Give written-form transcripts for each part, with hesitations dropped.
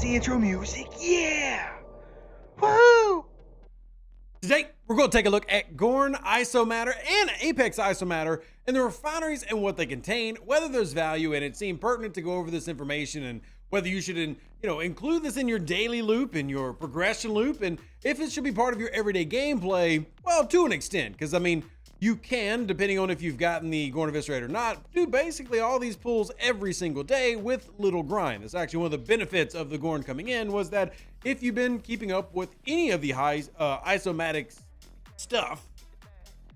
That's the intro music. Yeah! Woo! Today, we're going to take a look at Gorn Isomatter and Apex Isomatter and the refineries and what they contain, whether there's value, and it seemed pertinent to go over this information and whether you should include this in your daily loop, in your progression loop, and if it should be part of your everyday gameplay, well, to an extent, because I mean, you can, depending on if you've gotten the Gorn Eviscerator or not, do basically all these pulls every single day with little grind. That's actually one of the benefits of the Gorn coming in, was that if you've been keeping up with any of the high isomatic stuff,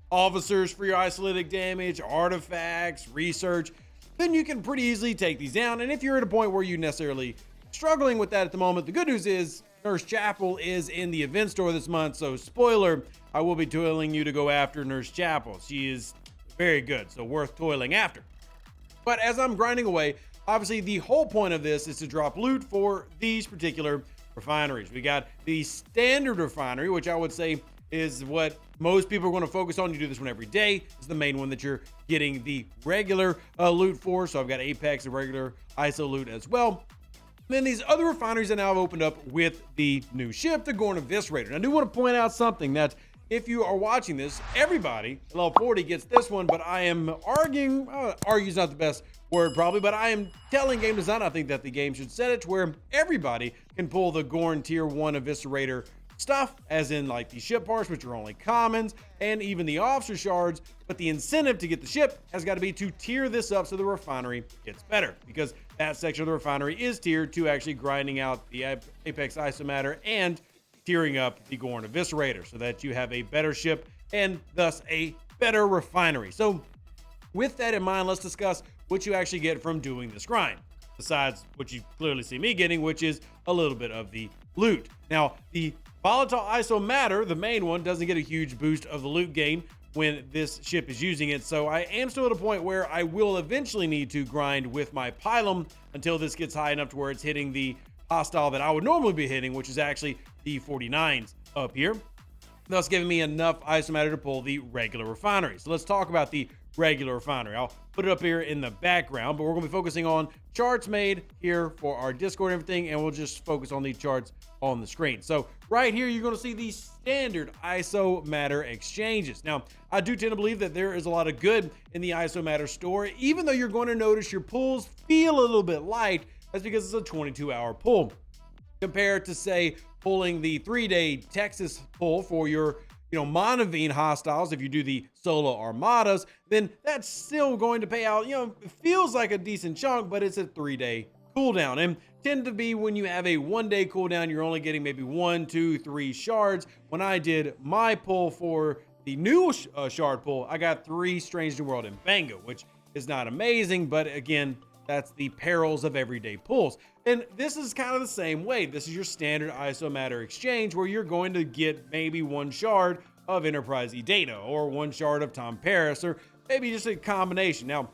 officers for your isolytic damage, artifacts, research, then you can pretty easily take these down. And if you're at a point where you're necessarily struggling with that at the moment, the good news is Nurse Chapel is in the event store this month, so spoiler, I will be toiling you to go after Nurse Chapel. She is very good, so worth toiling after. But as I'm grinding away, obviously the whole point of this is to drop loot for these particular refineries. We got the standard refinery, which I would say is what most people are going to focus on. You do this one every day. It's the main one that you're getting the regular loot for. So I've got Apex and regular ISO loot as well. Then these other refineries that now have opened up with the new ship, the Gorn Eviscerator. And I do want to point out something that if you are watching this, everybody at level 40 gets this one, but I am arguing, argue's not the best word probably, but I am telling game design, I think that the game should set it to where everybody can pull the Gorn Tier 1 Eviscerator stuff, as in like the ship parts, which are only commons, and even the officer shards, but the incentive to get the ship has got to be to tier this up so the refinery gets better, because that section of the refinery is tiered to actually grinding out the Apex Isomatter and tiering up the Gorn Eviscerator so that you have a better ship and thus a better refinery. So with that in mind, let's discuss what you actually get from doing this grind, besides what you clearly see me getting, which is a little bit of the loot. Now, the Volatile Isomatter, the main one, doesn't get a huge boost of the loot gain when this ship is using it, so I am still at a point where I will eventually need to grind with my pylum until this gets high enough to where it's hitting the hostile that I would normally be hitting, which is actually the 49s up here, thus giving me enough isomatter to pull the regular refinery. So let's talk about the regular refinery. I'll put it up here in the background, but we're going to be focusing on charts made here for our Discord and everything, and we'll just focus on the charts on the screen. So right here, you're going to see the standard isomatter exchanges. Now, I do tend to believe that there is a lot of good in the isomatter store, even though you're going to notice your pulls feel a little bit light. That's because it's a 22-hour pull compared to, say, pulling the 3-day Texas pull for your Monavine hostiles. If you do the solo armadas, then that's still going to pay out, it feels like a decent chunk, but it's a 3-day cooldown, and tend to be when you have a 1-day cooldown, you're only getting maybe 1, 2, 3 shards. When I did my pull for the new shard pull, I got 3 Strange New World and Bango, which is not amazing, but again, that's the perils of everyday pulls. And this is kind of the same way. This is your standard isomatter exchange where you're going to get maybe 1 shard of Enterprise data or 1 shard of Tom Paris, or maybe just a combination. Now,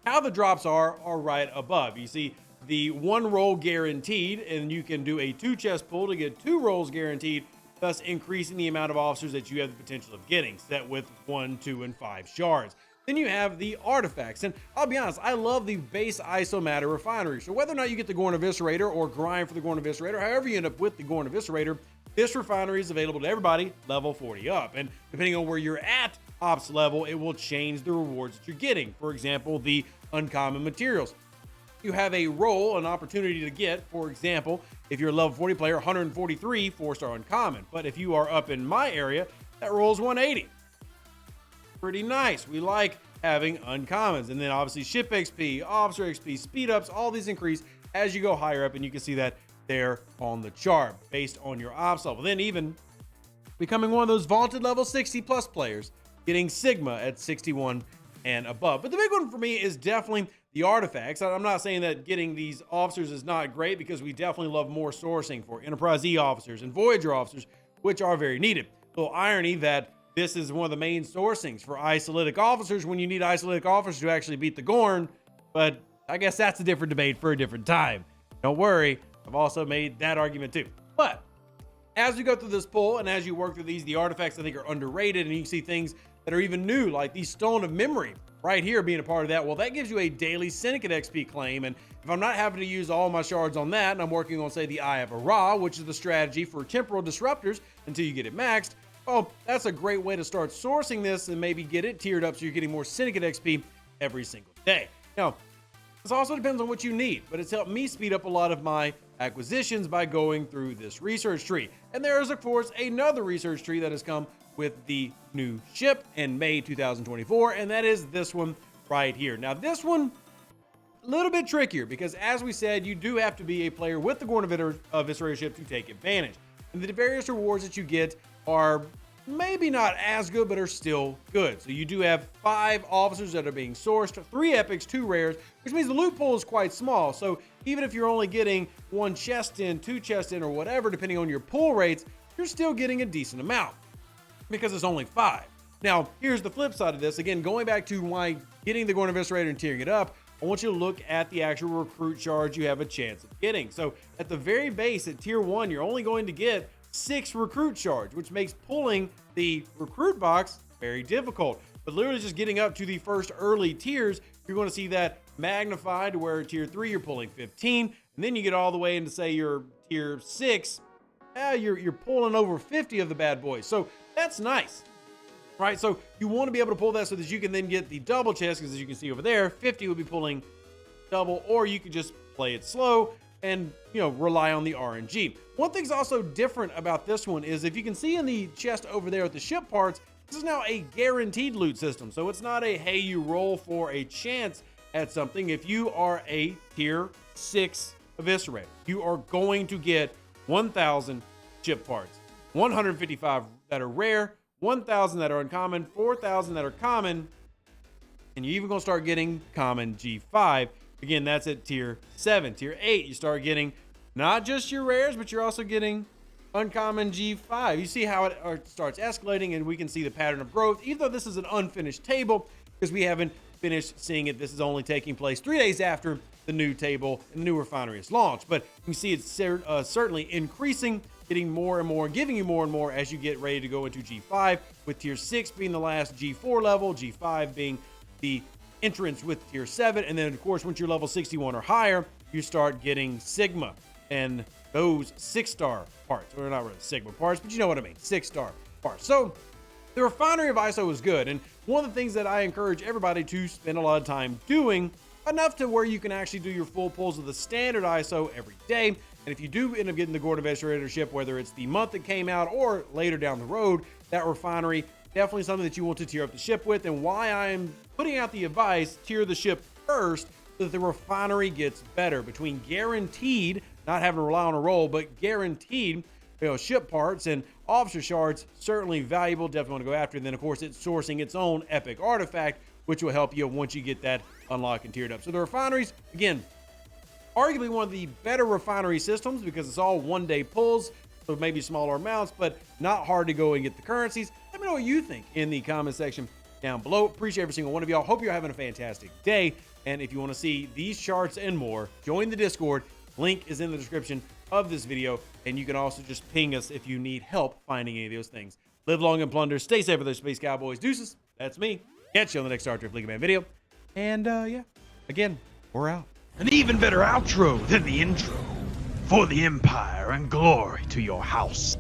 how the drops are right above. You see the 1 roll guaranteed, and you can do a 2 chest pull to get 2 rolls guaranteed, thus increasing the amount of officers that you have the potential of getting, set with 1, 2, and 5 shards. Then you have the artifacts, and I'll be honest, I love the base isomatter refinery. So whether or not you get the Gorn Eviscerator or grind for the Gorn Eviscerator, however you end up with the Gorn Eviscerator, this refinery is available to everybody level 40 up. And depending on where you're at ops level, it will change the rewards that you're getting. For example, the uncommon materials. You have a roll, an opportunity to get, for example, if you're a level 40 player, 143 4-star uncommon. But if you are up in my area, that roll is 180. Pretty nice. We like having uncommons. And then obviously ship XP, officer XP, speed ups, all these increase as you go higher up, and you can see that there on the chart based on your ops level. Then even becoming one of those vaulted level 60 plus players, getting Sigma at 61 and above. But the big one for me is definitely the artifacts. I'm not saying that getting these officers is not great, because we definitely love more sourcing for Enterprise E officers and Voyager officers, which are very needed. Little irony that this is one of the main sourcings for isolytic officers when you need isolytic officers to actually beat the Gorn, but I guess that's a different debate for a different time. Don't worry, I've also made that argument too. But As we go through this pull and as you work through these, the artifacts I think are underrated, and you can see things that are even new, like the Stone of Memory right here being a part of that. Well, that gives you a daily Syndicate XP claim, and if I'm not having to use all my shards on that, and I'm working on, say, the Eye of Ra, which is the strategy for temporal disruptors until you get it maxed, well, that's a great way to start sourcing this and maybe get it tiered up so you're getting more Syndicate XP every single day. Now, this also depends on what you need, but it's helped me speed up a lot of my acquisitions by going through this research tree. And there is, of course, another research tree that has come with the new ship in May 2024, and that is this one right here. Now, this one, a little bit trickier because, as we said, you do have to be a player with the Gorn Eviscerator ship to take advantage. And the various rewards that you get are maybe not as good, but are still good. So you do have 5 officers that are being sourced, 3 epics, 2 rares, which means the loot pool is quite small. So even if you're only getting 1 chest in, 2 chests in, or whatever, depending on your pull rates, you're still getting a decent amount because it's only 5. Now, here's the flip side of this. Again, going back to why getting the Gorn Eviscerator and tiering it up, I want you to look at the actual recruit shards you have a chance of getting. So at the very base, at tier 1, you're only going to get 6 recruit shards, which makes pulling the recruit box very difficult. But literally just getting up to the first early tiers, you're going to see that magnified to where tier 3 you're pulling 15, and then you get all the way into, say, your tier 6, you're pulling over 50 of the bad boys. So that's nice, right? So you want to be able to pull that so that you can then get the double chest, because as you can see over there, 50 will be pulling double, or you could just play it slow and, you know, rely on the RNG. One thing's also different about this one is, if you can see in the chest over there with the ship parts, this is now a guaranteed loot system. So it's not a, hey, you roll for a chance at something. If you are a tier 6 Eviscerator, you are going to get 1,000 ship parts, 155 that are rare, 1,000 that are uncommon, 4,000 that are common, and you're even gonna start getting common G5. Again, that's at tier 7. Tier 8, you start getting not just your rares, but you're also getting uncommon G5. You see how it starts escalating, and we can see the pattern of growth, even though this is an unfinished table, because we haven't finished seeing it. This is only taking place 3 days after the new table and the new refinery is launched. But you can see it's certainly increasing, getting more and more, giving you more and more as you get ready to go into G5, with tier 6 being the last G4 level, G5 being the entrance with tier 7, and then of course once you're level 61 or higher, you start getting Sigma and those 6-star parts, or not really Sigma parts, but you know what I mean, 6-star parts. So the Refinery of ISO is good, and one of the things that I encourage everybody to spend a lot of time doing, enough to where you can actually do your full pulls of the standard ISO every day. And if you do end up getting the Gorn Eviscerator ship, whether it's the month that came out or later down the road, that Refinery, definitely something that you want to tier up the ship with. And why I'm putting out the advice, tier the ship first, so that the Refinery gets better. Between guaranteed, not having to rely on a roll, but guaranteed, you know, ship parts and officer shards, certainly valuable, definitely want to go after. And then of course it's sourcing its own epic artifact, which will help you once you get that unlocked and tiered up. So the Refineries, again, arguably one of the better refinery systems because it's all one-day pulls, so maybe smaller amounts, but not hard to go and get the currencies. Let me know what you think in the comment section down below. Appreciate every single one of y'all. Hope you're having a fantastic day. And if you want to see these charts and more, join the Discord. Link is in the description of this video. And you can also just ping us if you need help finding any of those things. Live long and plunder. Stay safe with those Space Cowboys. Deuces. That's me. Catch you on the next Star Trek League of Man video. And yeah, again, we're out. An even better outro than the intro. For the Empire and glory to your house.